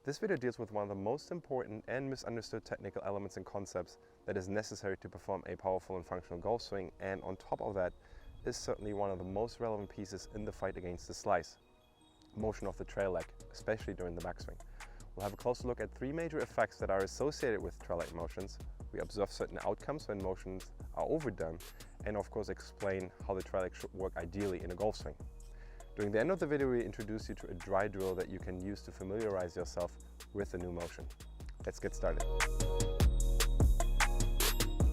This video deals with one of the most important and misunderstood technical elements and concepts that is necessary to perform a powerful and functional golf swing, and on top of that is certainly one of the most relevant pieces in the fight against the slice: motion of the trail leg, especially during the backswing. We'll have a closer look at three major effects that are associated with trail leg motions. We observe certain outcomes when motions are overdone, and of course explain how the trail leg should work ideally in a golf swing. During the end of the video, we introduce you to a dry drill that you can use to familiarize yourself with the new motion. Let's get started.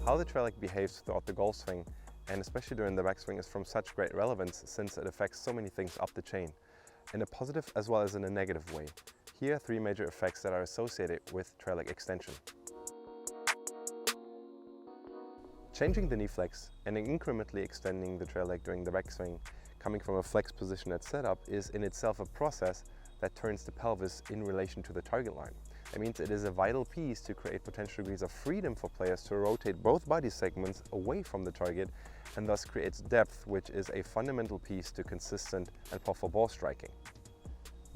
How the trail leg behaves throughout the golf swing, and especially during the backswing, is from such great relevance since it affects so many things up the chain, in a positive as well as in a negative way. Here are three major effects that are associated with trail leg extension. Changing the knee flex and incrementally extending the trail leg during the backswing, coming from a flex position at setup, is in itself a process that turns the pelvis in relation to the target line. That means it is a vital piece to create potential degrees of freedom for players to rotate both body segments away from the target, and thus creates depth, which is a fundamental piece to consistent and powerful ball striking.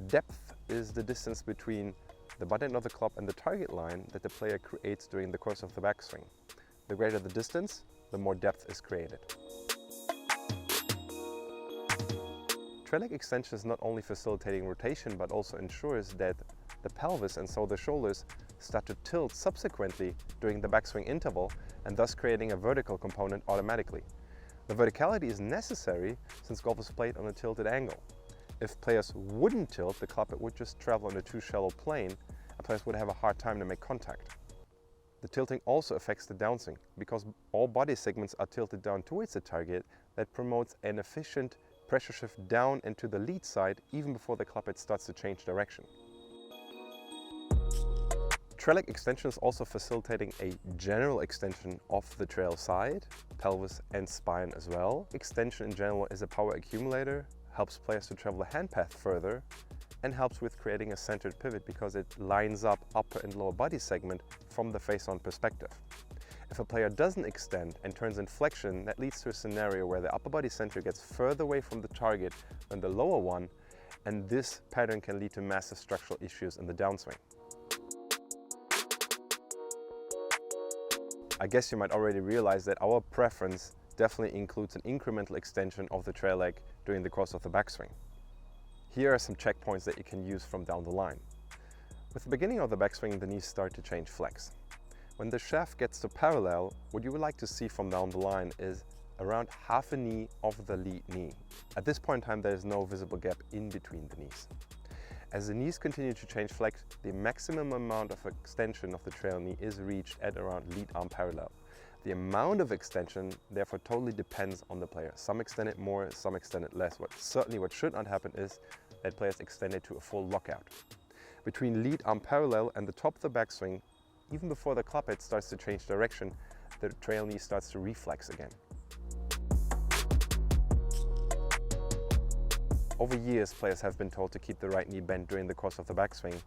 Depth is the distance between the butt end of the club and the target line that the player creates during the course of the backswing. The greater the distance, the more depth is created. Trail leg extension is not only facilitating rotation, but also ensures that the pelvis and so the shoulders start to tilt subsequently during the backswing interval, and thus creating a vertical component automatically. The verticality is necessary since golf is played on a tilted angle. If players wouldn't tilt, the club would just travel on a too shallow plane, and players would have a hard time to make contact. The tilting also affects the downswing, because all body segments are tilted down towards the target. That promotes an efficient pressure shift down into the lead side even before the club head starts to change direction. Trail leg extension is also facilitating a general extension of the trail side, pelvis and spine as well. Extension in general is a power accumulator, helps players to travel the hand path further, and helps with creating a centered pivot because it lines up upper and lower body segment from the face-on perspective. If a player doesn't extend and turns in flexion, that leads to a scenario where the upper body center gets further away from the target than the lower one, and this pattern can lead to massive structural issues in the downswing. I guess you might already realize that our preference definitely includes an incremental extension of the trail leg during the course of the backswing. Here are some checkpoints that you can use from down the line. With the beginning of the backswing, the knees start to change flex. When the shaft gets to parallel, what you would like to see from down the line is around half a knee of the lead knee. At this point in time, there is no visible gap in between the knees. As the knees continue to change flex, the maximum amount of extension of the trail knee is reached at around lead arm parallel. The amount of extension therefore totally depends on the player. Some extend it more, some extend it less. What should not happen is that players extend it to a full lockout. Between lead arm parallel and the top of the backswing, even before the club head starts to change direction, the trail knee starts to reflex again. Over years, players have been told to keep the right knee bent during the course of the backswing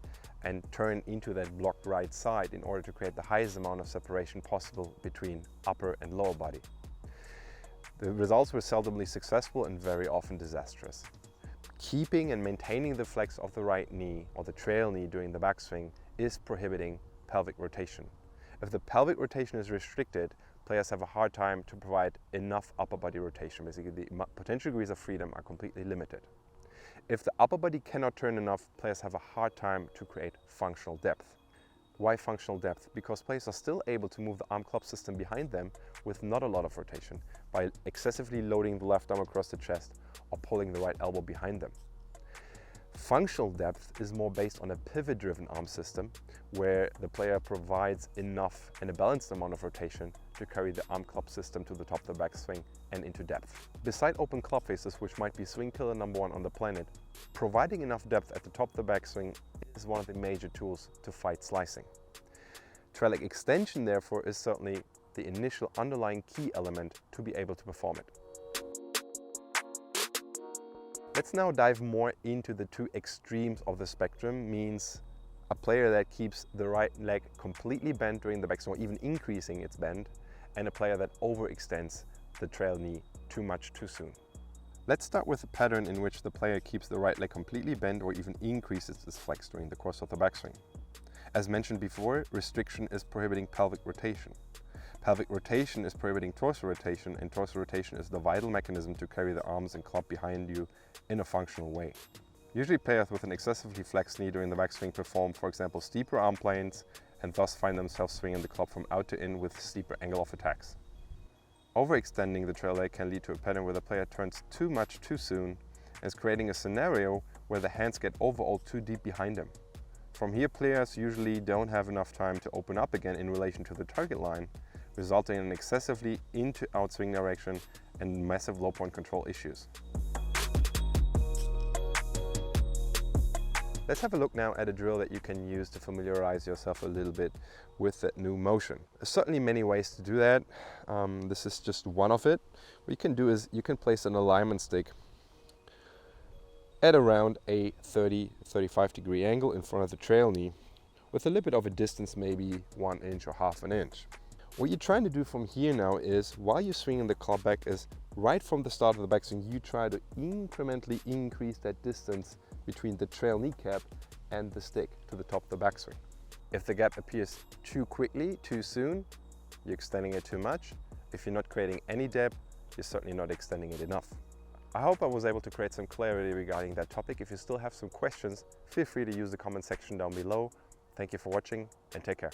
and turn into that blocked right side in order to create the highest amount of separation possible between upper and lower body. The results were seldomly successful and very often disastrous. Keeping and maintaining the flex of the right knee or the trail knee during the backswing is prohibiting pelvic rotation. If the pelvic rotation is restricted, players have a hard time to provide enough upper body rotation. Basically, the potential degrees of freedom are completely limited. If the upper body cannot turn enough, players have a hard time to create functional depth. Why functional depth? Because players are still able to move the arm club system behind them with not a lot of rotation by excessively loading the left arm across the chest or pulling the right elbow behind them. Functional depth is more based on a pivot-driven arm system where the player provides enough and a balanced amount of rotation to carry the arm club system to the top of the backswing and into depth. Beside open club faces, which might be swing killer number one on the planet, providing enough depth at the top of the backswing is one of the major tools to fight slicing. Trail leg extension, therefore, is certainly the initial underlying key element to be able to perform it. Let's now dive more into the two extremes of the spectrum, means a player that keeps the right leg completely bent during the backswing or even increasing its bend, and a player that overextends the trail knee too much too soon. Let's start with a pattern in which the player keeps the right leg completely bent or even increases its flex during the course of the backswing. As mentioned before, restriction is prohibiting pelvic rotation. Pelvic rotation is prohibiting torso rotation, and torso rotation is the vital mechanism to carry the arms and club behind you in a functional way. Usually players with an excessively flexed knee during the backswing perform, for example, steeper arm planes and thus find themselves swinging the club from out to in with steeper angle of attacks. Overextending the trail leg can lead to a pattern where the player turns too much too soon and is creating a scenario where the hands get overall too deep behind them. From here, players usually don't have enough time to open up again in relation to the target line, resulting in an excessively in-to-out swing direction and massive low point control issues. Let's have a look now at a drill that you can use to familiarize yourself a little bit with that new motion. There's certainly many ways to do that. This is just one of it. What you can do is you can place an alignment stick at around a 30-35 degree angle in front of the trail knee with a little bit of a distance, maybe 1 inch or half an inch. What you're trying to do from here now is, while you're swinging the club back, is right from the start of the backswing, you try to incrementally increase that distance between the trail kneecap and the stick to the top of the backswing. If the gap appears too quickly, too soon, you're extending it too much. If you're not creating any depth, you're certainly not extending it enough. I hope I was able to create some clarity regarding that topic. If you still have some questions, feel free to use the comment section down below. Thank you for watching and take care.